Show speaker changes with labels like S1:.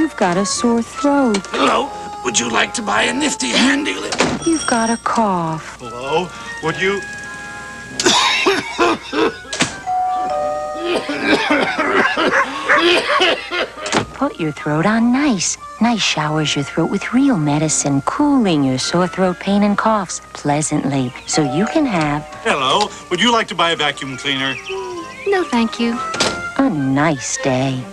S1: You've got a sore throat.
S2: Hello, would you like to buy a nifty handy
S1: You've got a cough.
S3: Hello, would you...
S1: Put your throat on nice. Nice showers your throat with real medicine, cooling your sore throat pain and coughs pleasantly, so you can have
S3: Hello, would you like to buy a vacuum cleaner?
S4: No, thank you.
S1: a nice day.